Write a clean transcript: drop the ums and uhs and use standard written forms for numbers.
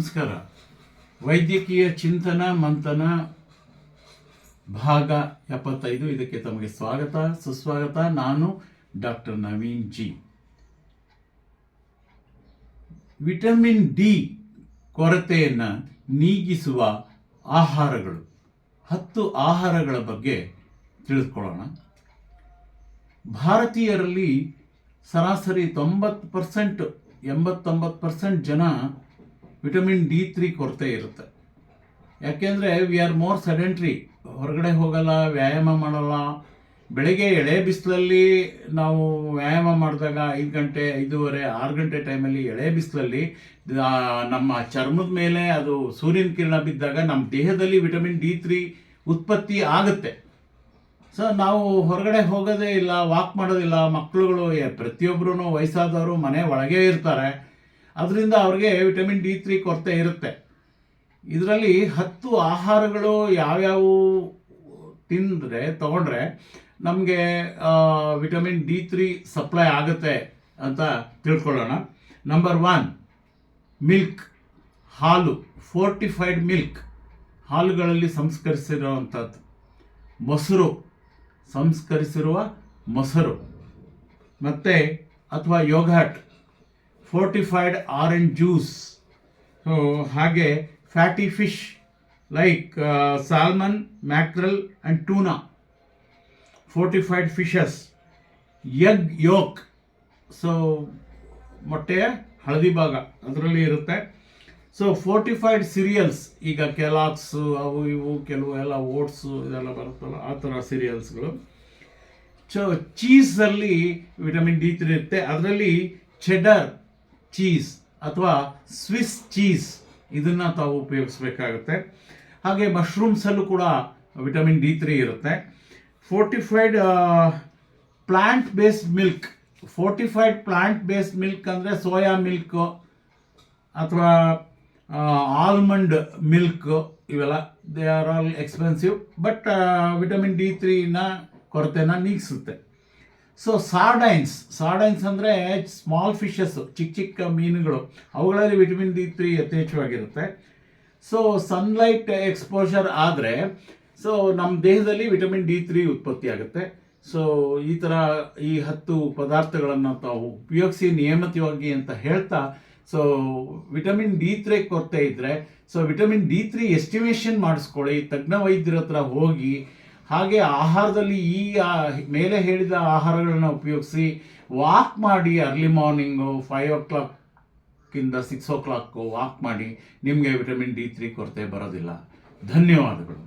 ನಮಸ್ಕಾರ. ವೈದ್ಯಕೀಯ ಚಿಂತನ ಮಂಥನ ಭಾಗ 75 ಇದಕ್ಕೆ ತಮಗೆ ಸ್ವಾಗತ ಸುಸ್ವಾಗತ. ನಾನು doctor Naveen G. Vitamin D ಕೊರತೆಯನ್ನು ನೀಗಿಸುವ ಆಹಾರಗಳು 10 ಆಹಾರಗಳ ಬಗ್ಗೆ ತಿಳಿದುಕೊಳ್ಳೋಣ. ಭಾರತೀಯರಲ್ಲಿ ಸರಾಸರಿ 89% ಜನ ವಿಟಮಿನ್ D3 ಕೊರತೆ ಇರುತ್ತೆ. ಯಾಕೆಂದರೆ ವಿ ಆರ್ ಮೋರ್ ಸೆಡೆಂಟ್ರಿ, ಹೊರಗಡೆ ಹೋಗಲ್ಲ, ವ್ಯಾಯಾಮ ಮಾಡಲ್ಲ. ಬೆಳಗ್ಗೆ ಎಳೆ ಬಿಸಿಲಲ್ಲಿ ನಾವು ವ್ಯಾಯಾಮ ಮಾಡಿದಾಗ 5 ಗಂಟೆ 5:30 6 ಗಂಟೆ ಟೈಮಲ್ಲಿ ಎಳೆ ಬಿಸಿಲಲ್ಲಿ ನಮ್ಮ ಚರ್ಮದ ಮೇಲೆ ಅದು ಸೂರ್ಯನ ಕಿರಣ ಬಿದ್ದಾಗ ನಮ್ಮ ದೇಹದಲ್ಲಿ ವಿಟಮಿನ್ D3 ಉತ್ಪತ್ತಿ ಆಗುತ್ತೆ. ಸೊ ನಾವು ಹೊರಗಡೆ ಹೋಗೋದೇ ಇಲ್ಲ, ವಾಕ್ ಮಾಡೋದಿಲ್ಲ. ಮಕ್ಕಳುಗಳು ಪ್ರತಿಯೊಬ್ಬರೂ ವಯಸ್ಸಾದವರು ಮನೆ ಒಳಗೆ ಇರ್ತಾರೆ. ಅದರಿಂದ ಅವ್ರಿಗೆ ವಿಟಮಿನ್ D3 ಕೊರತೆ ಇರುತ್ತೆ. ಇದರಲ್ಲಿ 10 ಆಹಾರಗಳು ಯಾವ್ಯಾವು ತಗೊಂಡ್ರೆ ನಮಗೆ ವಿಟಮಿನ್ D3 ಸಪ್ಲೈ ಆಗುತ್ತೆ ಅಂತ ತಿಳ್ಕೊಳ್ಳೋಣ. ನಂಬರ್ 1, ಮಿಲ್ಕ್, ಹಾಲು, ಫೋರ್ಟಿಫೈಡ್ ಮಿಲ್ಕ್, ಹಾಲುಗಳಲ್ಲಿ ಸಂಸ್ಕರಿಸಿರುವಂಥದ್ದು. ಮೊಸರು, ಸಂಸ್ಕರಿಸಿರುವ ಮೊಸರು, ಮತ್ತು ಅಥವಾ ಯೋಗರ್ಟ್, ಫೋರ್ಟಿಫೈಡ್ ಆರೆಂಜ್ ಜ್ಯೂಸ್, ಹಾಗೆ fatty fish like salmon, mackerel and tuna, fortified fishes, egg yolk, so ಮೊಟ್ಟೆಯ ಹಳದಿ ಭಾಗ ಅದರಲ್ಲಿ ಇರುತ್ತೆ. ಸೊ ಫೋರ್ಟಿಫೈಡ್ ಸಿರಿಯಲ್ಸ್, ಈಗ ಕೆಲಾಕ್ಸು ಅವು ಇವು ಕೆಲವು ಎಲ್ಲ ಓಟ್ಸು ಇದೆಲ್ಲ ಬರುತ್ತಲ್ಲ, ಆ ಥರ ಸಿರಿಯಲ್ಸ್ಗಳು. ಸೊ ಚೀಸಲ್ಲಿ ವಿಟಮಿನ್ D3 ಇರುತ್ತೆ. ಅದರಲ್ಲಿ ಚೆಡರ್ ಚೀಸ್ ಅಥವಾ ಸ್ವಿಸ್ ಚೀಸ್ ಇದನ್ನು ತಾವು ಉಪಯೋಗಿಸ್ಬೇಕಾಗುತ್ತೆ. ಹಾಗೆ ಮಶ್ರೂಮ್ಸಲ್ಲೂ ಕೂಡ ವಿಟಮಿನ್ D3 ಇರುತ್ತೆ. Fortified plant based milk, fortified plant based milk ಅಂದರೆ ಸೋಯಾ ಮಿಲ್ಕು ಅಥವಾ ಆಲ್ಮಂಡ್ ಮಿಲ್ಕ್, ಇವೆಲ್ಲ they are all expensive, but vitamin D3ನ ಕೊರತೆನ ನೀಗಿಸುತ್ತೆ. ಸೊ ಸಾರ್ಡೈನ್ಸ್ ಅಂದರೆ ಸ್ಮಾಲ್ ಫಿಶಸ್, ಚಿಕ್ಕ ಮೀನುಗಳು, ಅವುಗಳಲ್ಲಿ ವಿಟಮಿನ್ D3 ಯಥೇಚ್ಛವಾಗಿರುತ್ತೆ. ಸೊ ಸನ್ಲೈಟ್ ಎಕ್ಸ್ಪೋಜರ್ ಆದರೆ ಸೊ ನಮ್ಮ ದೇಹದಲ್ಲಿ ವಿಟಮಿನ್ D3 ಉತ್ಪತ್ತಿ ಆಗುತ್ತೆ. ಸೊ ಈ ಥರ ಈ 10 ಪದಾರ್ಥಗಳನ್ನು ತಾವು ಉಪಯೋಗಿಸಿ ನಿಯಮಿತವಾಗಿ ಅಂತ ಹೇಳ್ತಾ, ಸೊ ವಿಟಮಿನ್ D3 ಕೊರತೆ ಇದ್ದರೆ ಸೊ ವಿಟಮಿನ್ D3 ಎಸ್ಟಿಮೇಷನ್ ಮಾಡಿಸ್ಕೊಳ್ಳಿ, ತಜ್ಞ ವೈದ್ಯರ ಹತ್ರ ಹೋಗಿ. ಹಾಗೆ ಆಹಾರದಲ್ಲಿ ಈ ಮೇಲೆ ಹೇಳಿದ ಆಹಾರಗಳನ್ನ ಉಪಯೋಗಿಸಿ ವಾಕ್ ಮಾಡಿ. Early morning 5 o'clock 6 o'clock walk ಮಾಡಿ. ನಿಮಗೆ ವಿಟಮಿನ್ D3 ಕೊರತೆ ಬರೋದಿಲ್ಲ. ಧನ್ಯವಾದಗಳು.